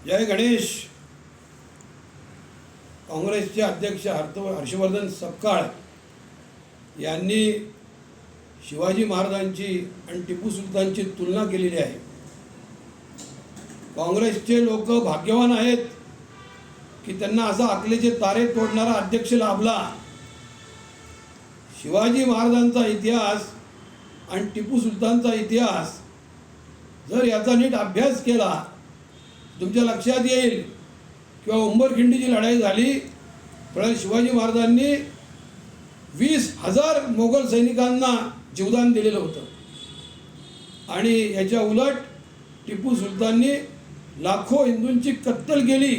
जय गणेश. काँग्रेसचे अध्यक्ष हर्षवर्धन सपकाळ यांनी शिवाजी महाराजांची आणि टिपू सुलतानची तुलना केलेली आहे. काँग्रेसचे लोक भाग्यवान आहेत की त्यांना असा अकलेचे तारे तोडणारा अध्यक्ष लाभला. शिवाजी महाराजांचा इतिहास आणि टिपू सुलतानचा इतिहास जर याचा नीट अभ्यास केला तुमच्या लक्षात येईल किंवा उंबरखिंडीची लढाई झाली पण शिवाजी महाराजांनी 20,000 मोगल सैनिकांना जीवदान दिलेलं होतं आणि याच्या उलट टिपू सुलताननी लाखो हिंदूंची कत्तल केली.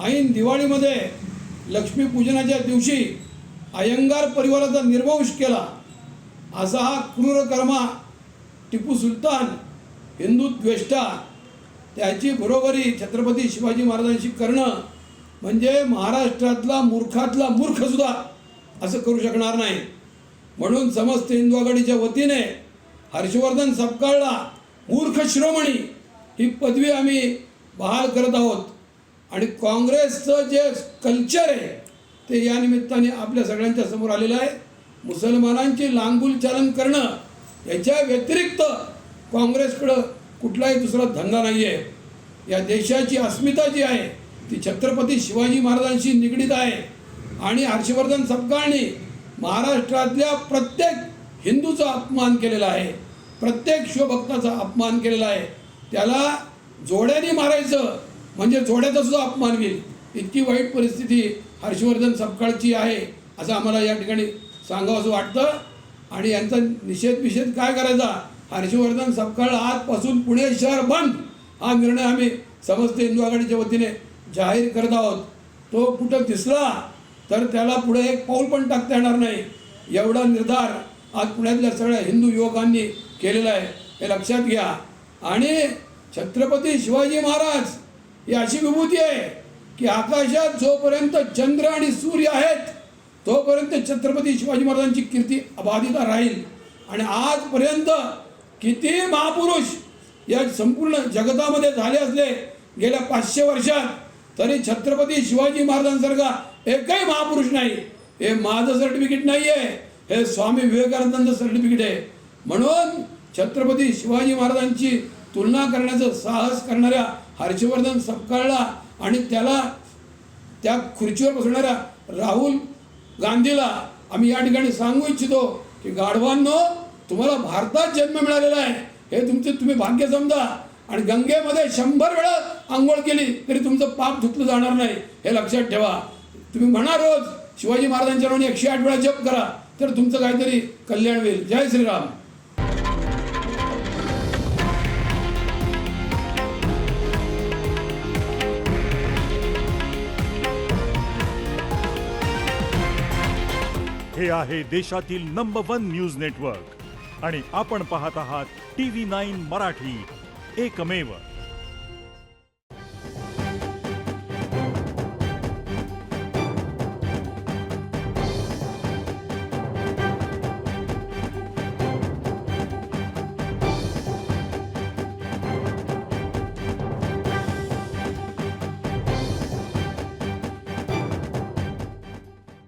ऐन दिवाळीमध्ये लक्ष्मीपूजनाच्या दिवशी अयंगार परिवाराचा निर्वंश केला. असा हा क्रूर कर्मा टिपू सुलतान हिंदू द्वेष्टा त्याची बरोबरी छत्रपती शिवाजी महाराजांशी करणं म्हणजे महाराष्ट्रातला मूर्खातला मूर्खसुद्धा असं करू शकणार नाही. म्हणून समस्त हिंदू आघाडीच्या वतीने हर्षवर्धन सपकाळला मूर्ख शिरोमणी ही पदवी आम्ही बहाल करत आहोत. आणि काँग्रेसचं जे कल्चर आहे ते या निमित्ताने आपल्या सगळ्यांच्या समोर आलेलं आहे. मुसलमानांची लांगुल चालन करणं याच्या व्यतिरिक्त काँग्रेसकडं कुठलाही दुसरा धंदा नाही आहे. या देशाची अस्मिता जी आहे ती छत्रपती शिवाजी महाराजांशी निगडीत आहे. आणि हर्षवर्धन सपकाळनी महाराष्ट्रातल्या प्रत्येक हिंदूचा अपमान केलेला आहे, प्रत्येक शिवभक्ताचा अपमान केलेला आहे. त्याला जोड्याने मारायचं म्हणजे जोड्याचा सुद्धा अपमान होईल. इतकी वाईट परिस्थिती हर्षवर्धन सपकाळची आहे असं आम्हाला या ठिकाणी सांगावं असं वाटतं. आणि यांचा निषेध काय करायचा. हर्षवर्धन सपकाळ आजपासून पुणे शहर बंद हा निर्णय आम्ही समस्त हिंदू आघाडीच्या वतीने जाहीर करत आहोत. तो कुठं दिसला तर त्याला पुढे एक पाऊल पण टाकता येणार नाही एवढा निर्धार आज पुण्यातल्या सगळ्या हिंदू युवकांनी केलेला आहे हे लक्षात घ्या. आणि छत्रपती शिवाजी महाराज ही अशी विभूती आहे की आकाशात जोपर्यंत चंद्र आणि सूर्य आहेत तोपर्यंत छत्रपती शिवाजी महाराजांची कीर्ती अबाधित राहील. आणि आजपर्यंत किती महापुरुष या संपूर्ण जगतामध्ये झाले असले गेल्या 500 वर्षात तरी छत्रपती शिवाजी महाराजांसारखा एकही महापुरुष नाही. हे माझं सर्टिफिकेट नाही आहे, हे स्वामी विवेकानंदांचं सर्टिफिकेट आहे. म्हणून छत्रपती शिवाजी महाराजांची तुलना करण्याचं साहस करणाऱ्या हर्षवर्धन सपकाळला आणि त्याला त्या खुर्चीवर बसवणाऱ्या राहुल गांधीला आम्ही या ठिकाणी सांगू इच्छितो की गाढवांनो तुम्हाला भारतात जन्म मिळालेला आहे हे तुम्ही भाग्य समजा. आणि गंगेमध्ये 100 वेळा आंघोळ केली तरी तुमचं पाप धुतलं जाणार नाही हे लक्षात ठेवा. तुम्ही म्हणा रोज शिवाजी महाराजांच्या नावाने 108 वेळा जप करा तर तुमचं काहीतरी कल्याण होईल. जय श्रीराम. हे आहे देशातील नंबर 1 न्यूज नेटवर्क आणि आपण पाहत आहात TV9 मराठी, एकमेव.